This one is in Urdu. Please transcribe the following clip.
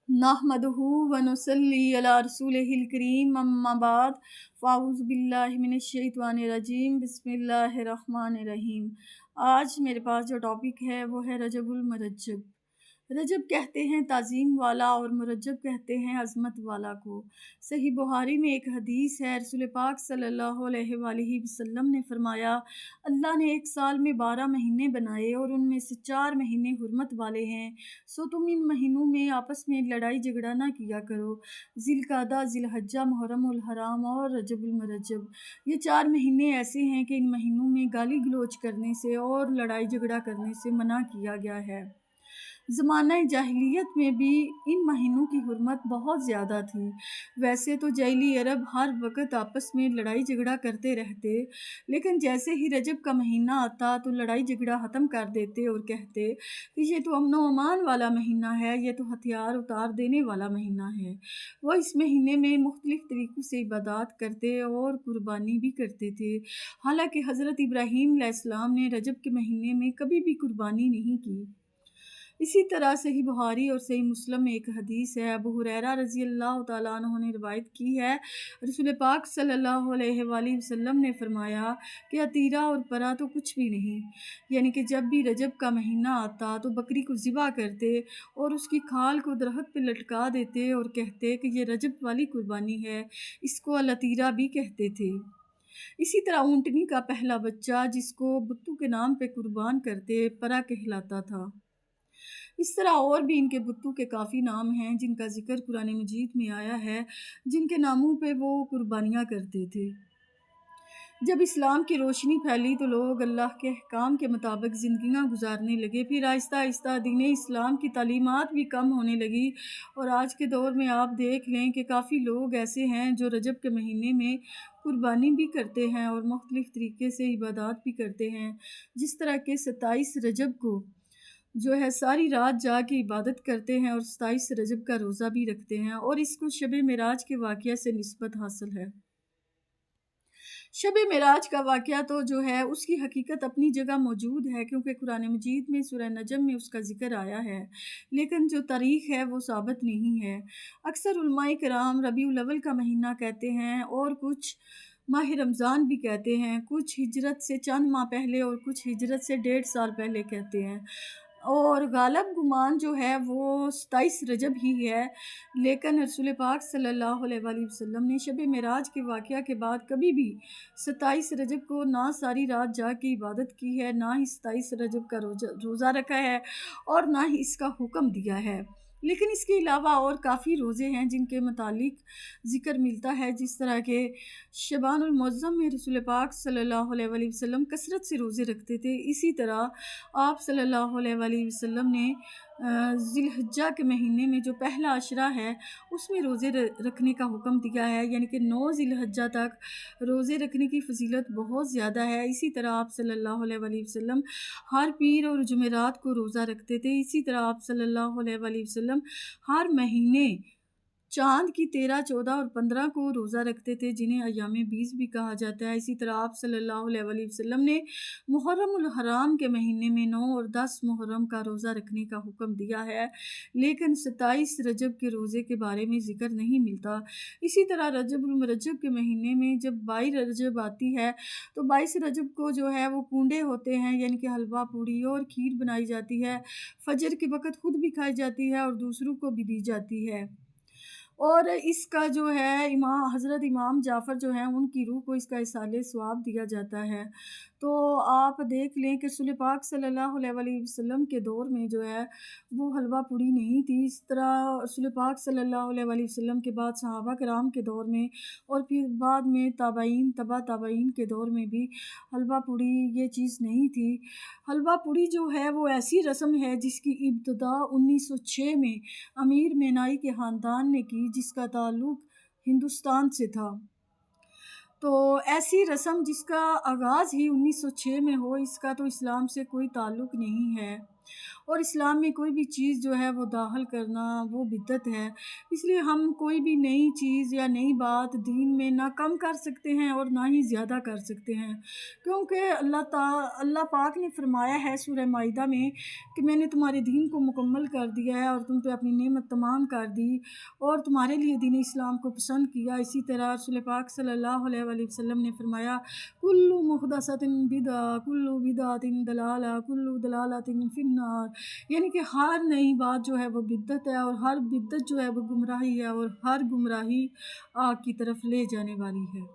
نحمدہ ونصلی علی رسولہ الکریم اما بعد فاعوذ باللہ من الشیطان الرجیم بسم اللہ الرحمن الرحیم۔ آج میرے پاس جو ٹاپک ہے وہ ہے رجب المرجب۔ رجب کہتے ہیں تعظیم والا اور مرجب کہتے ہیں عظمت والا کو۔ صحیح بخاری میں ایک حدیث ہے، رسول پاک صلی اللہ علیہ وآلہ وسلم نے فرمایا، اللہ نے ایک سال میں 12 مہینے بنائے اور ان میں سے 4 مہینے حرمت والے ہیں، سو تم ان مہینوں میں آپس میں لڑائی جھگڑا نہ کیا کرو۔ ذی القعدہ، ذی الحجہ، محرم الحرام اور رجب المرجب، یہ 4 مہینے ایسے ہیں کہ ان مہینوں میں گالی گلوچ کرنے سے اور لڑائی جھگڑا کرنے سے منع کیا گیا ہے۔ زمانہ جاہلیت میں بھی ان مہینوں کی حرمت بہت زیادہ تھی۔ ویسے تو جاہلی عرب ہر وقت آپس میں لڑائی جھگڑا کرتے رہتے، لیکن جیسے ہی رجب کا مہینہ آتا تو لڑائی جھگڑا ختم کر دیتے اور کہتے کہ یہ تو امن و امان والا مہینہ ہے، یہ تو ہتھیار اتار دینے والا مہینہ ہے۔ وہ اس مہینے میں مختلف طریقوں سے عبادات کرتے اور قربانی بھی کرتے تھے، حالانکہ حضرت ابراہیم علیہ السلام نے رجب کے مہینے میں کبھی بھی قربانی نہیں کی۔ اسی طرح صحیح بخاری اور صحیح مسلم میں ایک حدیث ہے، ابو ہریرہ رضی اللہ تعالیٰ عنہ نے روایت کی ہے، رسول پاک صلی اللہ علیہ وآلہ وسلم نے فرمایا کہ عتیرہ اور پرا تو کچھ بھی نہیں، یعنی کہ جب بھی رجب کا مہینہ آتا تو بکری کو ذبح کرتے اور اس کی کھال کو درخت پہ لٹکا دیتے اور کہتے کہ یہ رجب والی قربانی ہے، اس کو العتیرہ بھی کہتے تھے۔ اسی طرح اونٹنی کا پہلا بچہ جس کو بتوں کے نام پہ قربان کرتے پرا کہلاتا تھا۔ اس طرح اور بھی ان کے بتوں کے کافی نام ہیں جن کا ذکر قرآن مجید میں آیا ہے، جن کے ناموں پہ وہ قربانیاں کرتے تھے۔ جب اسلام کی روشنی پھیلی تو لوگ اللہ کے احکام کے مطابق زندگیاں گزارنے لگے، پھر آہستہ آہستہ دین اسلام کی تعلیمات بھی کم ہونے لگی، اور آج کے دور میں آپ دیکھ لیں کہ کافی لوگ ایسے ہیں جو رجب کے مہینے میں قربانی بھی کرتے ہیں اور مختلف طریقے سے عبادات بھی کرتے ہیں، جس طرح کہ 27 رجب کو جو ہے ساری رات جا کے عبادت کرتے ہیں اور 27 رجب کا روزہ بھی رکھتے ہیں، اور اس کو شب معراج کے واقعہ سے نسبت حاصل ہے۔ شب معراج کا واقعہ تو جو ہے اس کی حقیقت اپنی جگہ موجود ہے، کیونکہ قرآن مجید میں سورہ نجم میں اس کا ذکر آیا ہے، لیکن جو تاریخ ہے وہ ثابت نہیں ہے۔ اکثر علماء کرام ربیع الاول کا مہینہ کہتے ہیں اور کچھ ماہ رمضان بھی کہتے ہیں، کچھ ہجرت سے چند ماہ پہلے اور کچھ ہجرت سے 1.5 سال پہلے کہتے ہیں، اور غالب گمان جو ہے وہ 27 رجب ہی ہے، لیکن رسول پاک صلی اللہ علیہ وآلہ وسلم نے شب معراج کے واقعہ کے بعد کبھی بھی 27 رجب کو نہ ساری رات جا کے عبادت کی ہے، نہ ہی 27 رجب کا روزہ رکھا ہے اور نہ ہی اس کا حکم دیا ہے۔ لیکن اس کے علاوہ اور کافی روزے ہیں جن کے متعلق ذکر ملتا ہے، جس طرح کہ شعبان المعظم میں رسول پاک صلی اللہ علیہ وآلہ وسلم کثرت سے روزے رکھتے تھے۔ اسی طرح آپ صلی اللہ علیہ وآلہ وسلم نے ذی الحجہ کے مہینے میں جو پہلا عشرہ ہے اس میں روزے رکھنے کا حکم دیا ہے، یعنی کہ 9 ذی الحجہ تک روزے رکھنے کی فضیلت بہت زیادہ ہے۔ اسی طرح آپ صلی اللہ علیہ وآلہ وسلم ہر پیر اور جمعرات کو روزہ رکھتے تھے۔ اسی طرح آپ صلی اللہ علیہ وآلہ وسلم ہر مہینے چاند کی 13، 14 اور 15 کو روزہ رکھتے تھے، جنہیں ایام بیس بھی کہا جاتا ہے۔ اسی طرح آپ صلی اللہ علیہ وآلہ وسلم نے محرم الحرام کے مہینے میں 9 اور 10 محرم کا روزہ رکھنے کا حکم دیا ہے، لیکن 27 رجب کے روزے کے بارے میں ذکر نہیں ملتا۔ اسی طرح رجب المرجب کے مہینے میں جب 22 رجب آتی ہے تو 22 رجب کو جو ہے وہ کنڈے ہوتے ہیں، یعنی کہ حلوہ پوڑی اور کھیر بنائی جاتی ہے، فجر کے وقت خود بھی کھائی جاتی ہے اور دوسروں کو بھی دی جاتی ہے، اور اس کا جو ہے حضرت امام جعفر جو ہیں ان کی روح کو اس کا ایصال ثواب دیا جاتا ہے۔ تو آپ دیکھ لیں کہ رسول پاک صلی اللہ علیہ وآلہ وسلم کے دور میں جو ہے وہ حلوہ پوڑی نہیں تھی۔ اس طرح رسول پاک صلی اللہ علیہ وآلہ وسلم کے بعد صحابہ کرام کے دور میں اور پھر بعد میں تابعین، تبع تابعین کے دور میں بھی حلوہ پوڑی یہ چیز نہیں تھی۔ حلوہ پوڑی جو ہے وہ ایسی رسم ہے جس کی ابتدا 1906 میں امیر مینائی کے خاندان نے کی، جس کا تعلق ہندوستان سے تھا۔ تو ایسی رسم جس کا آغاز ہی 1906 میں ہو، اس کا تو اسلام سے کوئی تعلق نہیں ہے۔ اور اسلام میں کوئی بھی چیز جو ہے وہ داخل کرنا وہ بدعت ہے۔ اس لیے ہم کوئی بھی نئی چیز یا نئی بات دین میں نہ کم کر سکتے ہیں اور نہ ہی زیادہ کر سکتے ہیں، کیونکہ اللہ پاک نے فرمایا ہے سورہ مائدہ میں کہ میں نے تمہارے دین کو مکمل کر دیا ہے اور تم پہ اپنی نعمت تمام کر دی اور تمہارے لیے دین اسلام کو پسند کیا۔ اسی طرح رسول پاک صلی اللہ علیہ وآلہ وسلم نے فرمایا کل محدثۃ بدعہ کل بدعۃ ضلالہ کل ضلالۃ فی النار، یعنی کہ ہر نئی بات جو ہے وہ بدعت ہے اور ہر بدعت جو ہے وہ گمراہی ہے اور ہر گمراہی آگ کی طرف لے جانے والی ہے۔